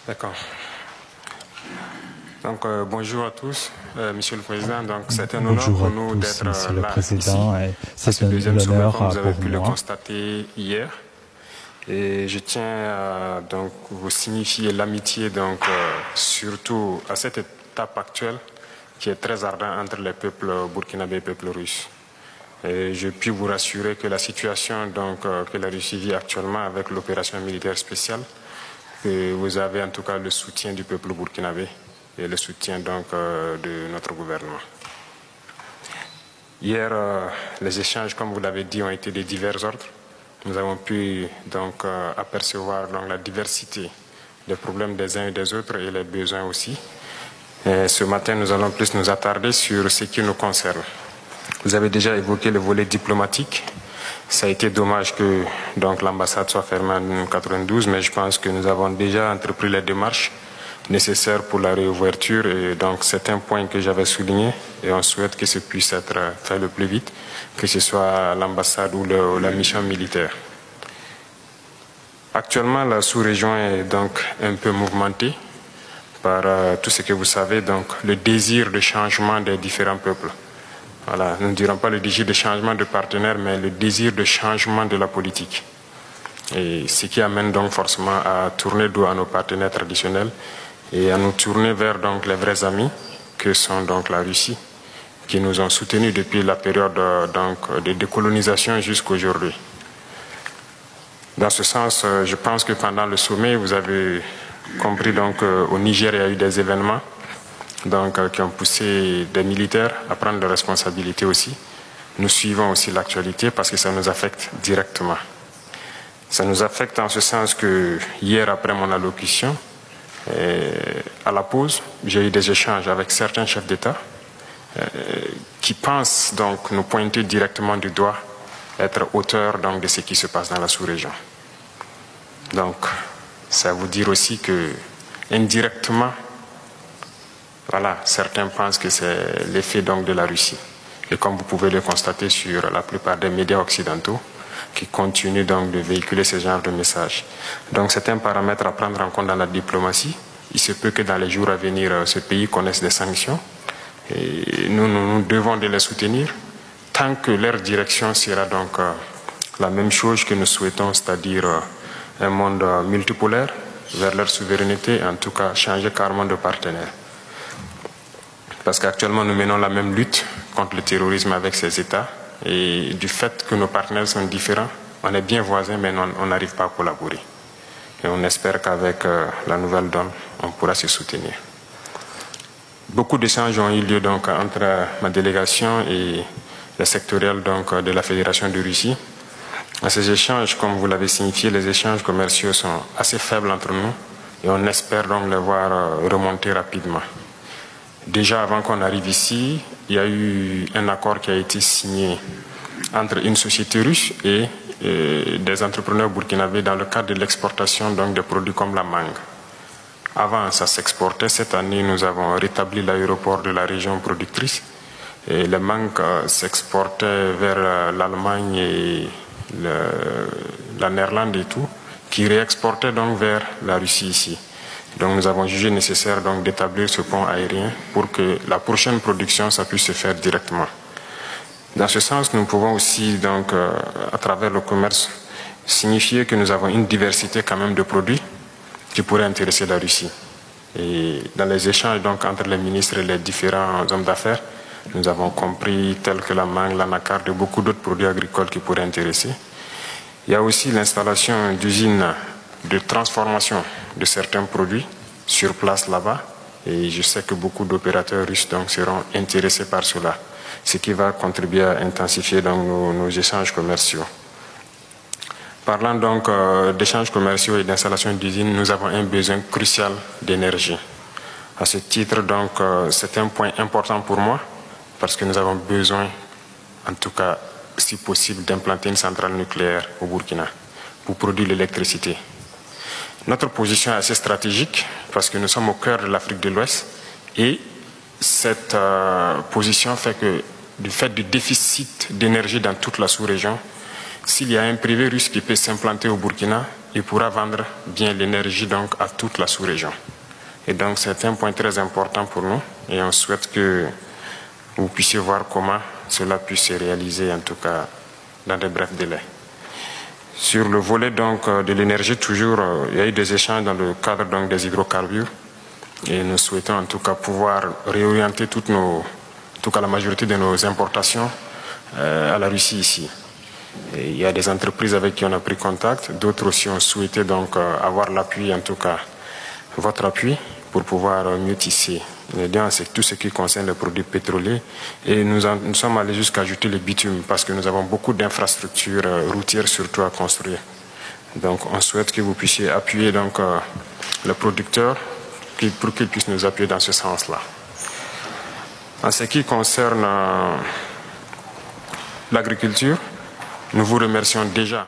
D'accord. Donc, bonjour à tous, Monsieur le Président. Donc, c'est un honneur pour nous d'être là ici. C'est le deuxième sommet, comme vous avez pu le constater hier. Et je tiens à donc vous signifier l'amitié, donc surtout à cette étape actuelle qui est très ardente entre les peuples burkinabés et les peuples russes. Et je puis vous rassurer que la situation donc que la Russie vit actuellement avec l'opération militaire spéciale, que vous avez en tout cas le soutien du peuple burkinabé et le soutien donc de notre gouvernement. Hier, les échanges, comme vous l'avez dit, ont été de divers ordres. Nous avons pu donc apercevoir donc, la diversité des problèmes des uns et des autres et les besoins aussi. Et ce matin, nous allons plus nous attarder sur ce qui nous concerne. Vous avez déjà évoqué le volet diplomatique. Ça a été dommage que l'ambassade soit fermée en 1992, mais je pense que nous avons déjà entrepris les démarches nécessaires pour la réouverture. Et donc, c'est un point que j'avais souligné et on souhaite que ce puisse être fait le plus vite, que ce soit l'ambassade ou la mission militaire. Actuellement, la sous-région est donc un peu mouvementée par tout ce que vous savez, donc le désir de changement des différents peuples. Voilà, nous ne dirons pas le désir de changement de partenaires, mais le désir de changement de la politique. Et ce qui amène donc forcément à tourner dos à nos partenaires traditionnels et à nous tourner vers donc les vrais amis que sont donc la Russie, qui nous ont soutenus depuis la période donc de décolonisation jusqu'à aujourd'hui. Dans ce sens, je pense que pendant le sommet, vous avez compris donc au Niger, il y a eu des événements donc, qui ont poussé des militaires à prendre des responsabilités aussi. Nous suivons aussi l'actualité parce que ça nous affecte directement. Ça nous affecte en ce sens que hier, après mon allocution, à la pause, j'ai eu des échanges avec certains chefs d'État qui pensent donc nous pointer directement du doigt, être auteurs donc, de ce qui se passe dans la sous-région. Donc, ça veut dire aussi que indirectement, voilà, certains pensent que c'est l'effet donc de la Russie. Et comme vous pouvez le constater sur la plupart des médias occidentaux, qui continuent donc de véhiculer ce genre de messages. Donc c'est un paramètre à prendre en compte dans la diplomatie. Il se peut que dans les jours à venir, ce pays connaisse des sanctions. Et nous devons de les soutenir tant que leur direction sera donc la même chose que nous souhaitons, c'est-à-dire un monde multipolaire vers leur souveraineté, en tout cas changer carrément de partenaire. Parce qu'actuellement, nous menons la même lutte contre le terrorisme avec ces États. Et du fait que nos partenaires sont différents, on est bien voisins, mais on n'arrive pas à collaborer. Et on espère qu'avec la nouvelle donne, on pourra se soutenir. Beaucoup d'échanges ont eu lieu donc, entre ma délégation et les sectoriels donc, de la Fédération de Russie. À ces échanges, comme vous l'avez signifié, les échanges commerciaux sont assez faibles entre nous et on espère donc les voir remonter rapidement. Déjà, avant qu'on arrive ici, il y a eu un accord qui a été signé entre une société russe et des entrepreneurs burkinabés dans le cadre de l'exportation donc, des produits comme la mangue. Avant, ça s'exportait. Cette année, nous avons rétabli l'aéroport de la région productrice. Et les mangues s'exportaient vers l'Allemagne et la Néerlande et tout, qui réexportaient donc vers la Russie ici. Donc nous avons jugé nécessaire donc d'établir ce pont aérien pour que la prochaine production ça puisse se faire directement. Dans ce sens, nous pouvons aussi donc à travers le commerce signifier que nous avons une diversité quand même de produits qui pourraient intéresser la Russie. Et dans les échanges donc entre les ministres et les différents hommes d'affaires, nous avons compris tels que la mangue, l'anacarde et beaucoup d'autres produits agricoles qui pourraient intéresser. Il y a aussi l'installation d'usines de transformation de certains produits sur place là-bas et je sais que beaucoup d'opérateurs russes donc, seront intéressés par cela, ce qui va contribuer à intensifier donc, nos échanges commerciaux. Parlant donc d'échanges commerciaux et d'installation d'usines, nous avons un besoin crucial d'énergie. À ce titre, donc, c'est un point important pour moi parce que nous avons besoin, en tout cas, si possible, d'implanter une centrale nucléaire au Burkina pour produire l'électricité. Notre position est assez stratégique parce que nous sommes au cœur de l'Afrique de l'Ouest et cette position fait que du fait du déficit d'énergie dans toute la sous-région, s'il y a un privé russe qui peut s'implanter au Burkina, il pourra vendre bien l'énergie donc à toute la sous-région. Et donc c'est un point très important pour nous et on souhaite que vous puissiez voir comment cela puisse se réaliser, en tout cas dans de brefs délais. Sur le volet donc de l'énergie, toujours, il y a eu des échanges dans le cadre donc des hydrocarbures et nous souhaitons en tout cas pouvoir réorienter la majorité de nos importations à la Russie ici. Et il y a des entreprises avec qui on a pris contact, d'autres aussi ont souhaité donc avoir l'appui, en tout cas votre appui, pour pouvoir mieux tisser. C'est tout ce qui concerne les produits pétroliers et nous sommes allés jusqu'à ajouter le bitume parce que nous avons beaucoup d'infrastructures routières surtout à construire. Donc on souhaite que vous puissiez appuyer donc le producteur pour qu'il puisse nous appuyer dans ce sens-là. En ce qui concerne l'agriculture, nous vous remercions déjà